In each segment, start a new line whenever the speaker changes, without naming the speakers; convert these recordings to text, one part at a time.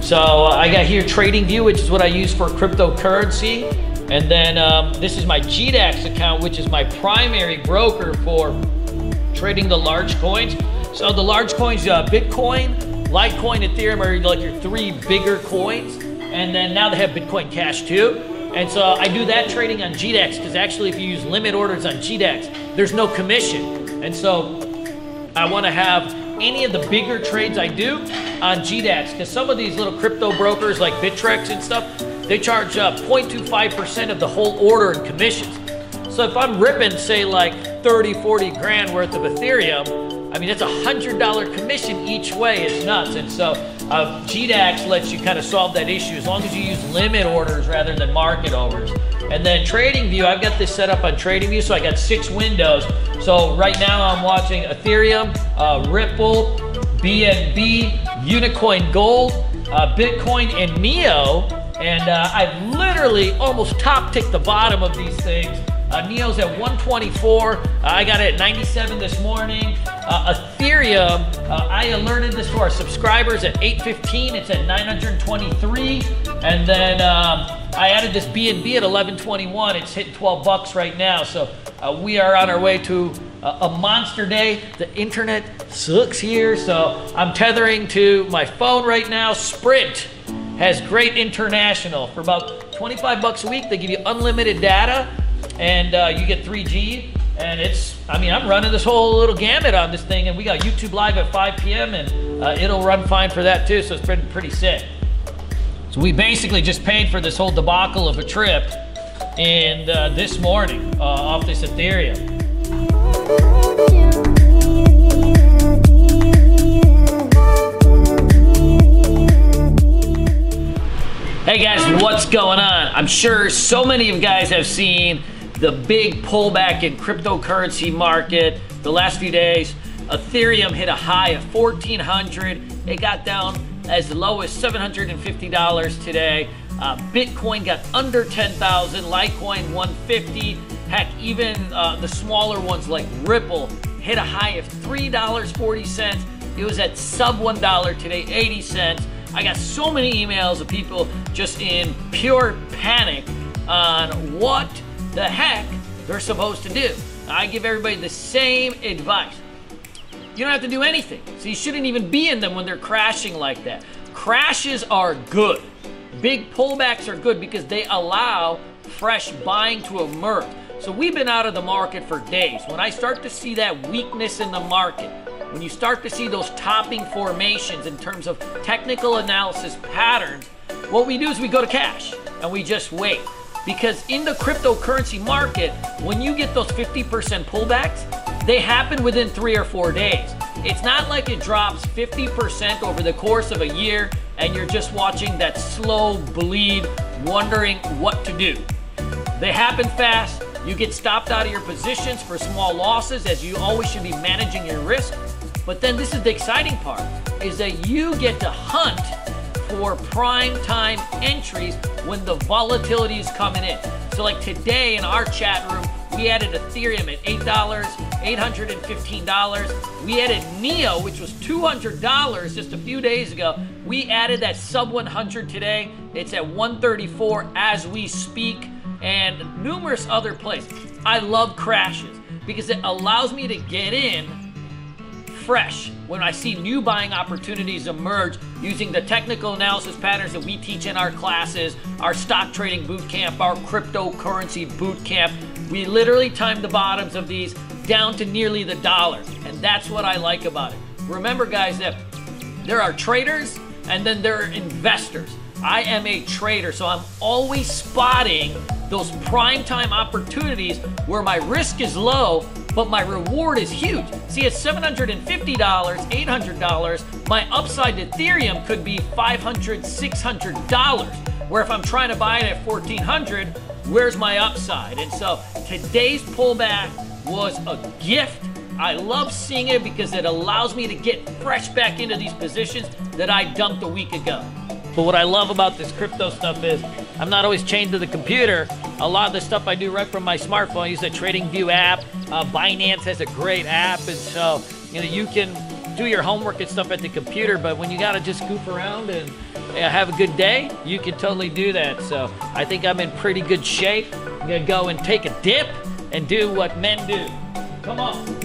So I got here TradingView, which is what I use for cryptocurrency. And then this is my GDAX account, which is my primary broker for trading the large coins. So the large coins, Bitcoin, Litecoin, Ethereum are like your three bigger coins. And then now they have Bitcoin Cash too. And so I do that trading on GDAX because actually if you use limit orders on GDAX, there's no commission. And so I want to have any of the bigger trades I do on GDAX because some of these little crypto brokers like Bittrex and stuff, they charge 0.25% of the whole order in commissions. So if I'm ripping, say like 30, 40 grand worth of Ethereum, I mean, that's $100 commission each way. It's nuts. And so GDAX lets you kind of solve that issue as long as you use limit orders rather than market orders. And then TradingView, I've got this set up on TradingView, so I got 6 windows. So right now I'm watching Ethereum, Ripple, BNB, Unicoin Gold, Bitcoin, and NEO. And I've literally almost top ticked the bottom of these things. NEO's at 124. I got it at 97 this morning. Ethereum, I alerted this to our subscribers at 8:15. It's at 923. And then I added this BNB at 1121. It's hitting 12 bucks right now. So we are on our way to a monster day. The internet sucks here. So I'm tethering to my phone right now. Sprint has great international. For about 25 bucks a week, they give you unlimited data. And you get 3G, and it's, I mean, I'm running this whole little gamut on this thing, and we got YouTube Live at 5 p.m., and it'll run fine for that too, so it's been pretty sick. So we basically just paid for this whole debacle of a trip, and this morning, off this Ethereum. Hey guys, what's going on? I'm sure so many of you guys have seen the big pullback in cryptocurrency market the last few days. Ethereum hit a high of 1,400. It got down as low as $750 today. Bitcoin got under 10,000. Litecoin 150. Heck, even the smaller ones like Ripple hit a high of $3.40. It was at sub $1 today, 80 cents. I got so many emails of people just in pure panic on what the heck they're supposed to do. I give everybody the same advice. You don't have to do anything. So you shouldn't even be in them when they're crashing like that. Crashes are good. Big pullbacks are good because they allow fresh buying to emerge. So we've been out of the market for days. When I start to see that weakness in the market, when you start to see those topping formations in terms of technical analysis patterns, what we do is we go to cash and we just wait. Because in the cryptocurrency market, when you get those 50% pullbacks, they happen within 3 or 4 days. It's not like it drops 50% over the course of a year and you're just watching that slow bleed, wondering what to do. They happen fast. You get stopped out of your positions for small losses, as you always should be managing your risk. But then this is the exciting part, is that you get to hunt for prime time entries when the volatility is coming in. So like today in our chat room, we added Ethereum at $8, $815. We added NEO, which was $200 just a few days ago. We added that sub 100 today. It's at 134 as we speak, and numerous other places. I love crashes because it allows me to get in fresh when I see new buying opportunities emerge using the technical analysis patterns that we teach in our classes, our stock trading boot camp, our cryptocurrency boot camp. We literally time the bottoms of these down to nearly the dollar, and that's what I like about it. Remember guys that there are traders and then there are investors. I am a trader, so I'm always spotting those prime time opportunities where my risk is low, but my reward is huge. See, at $750, $800, my upside to Ethereum could be $500, $600. Where if I'm trying to buy it at $1,400, where's my upside? And so today's pullback was a gift. I love seeing it because it allows me to get fresh back into these positions that I dumped a week ago. But what I love about this crypto stuff is I'm not always chained to the computer. A lot of the stuff I do right from my smartphone. I use the TradingView app. Binance has a great app, and so you can do your homework and stuff at the computer. But when you got to just goof around and have a good day, you can totally do that. So I think I'm in pretty good shape. I'm gonna go and take a dip and do what men do. Come on.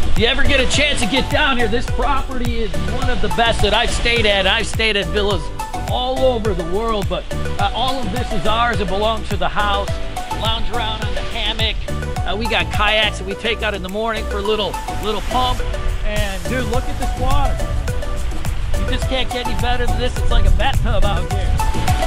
If you ever get a chance to get down here, this property is one of the best that I've stayed at. I've stayed at villas all over the world, but all of this is ours. It belongs to the house. Lounge around on the hammock. We got kayaks that we take out in the morning for a little pump. And dude, look at this water. You just can't get any better than this. It's like a bathtub out here.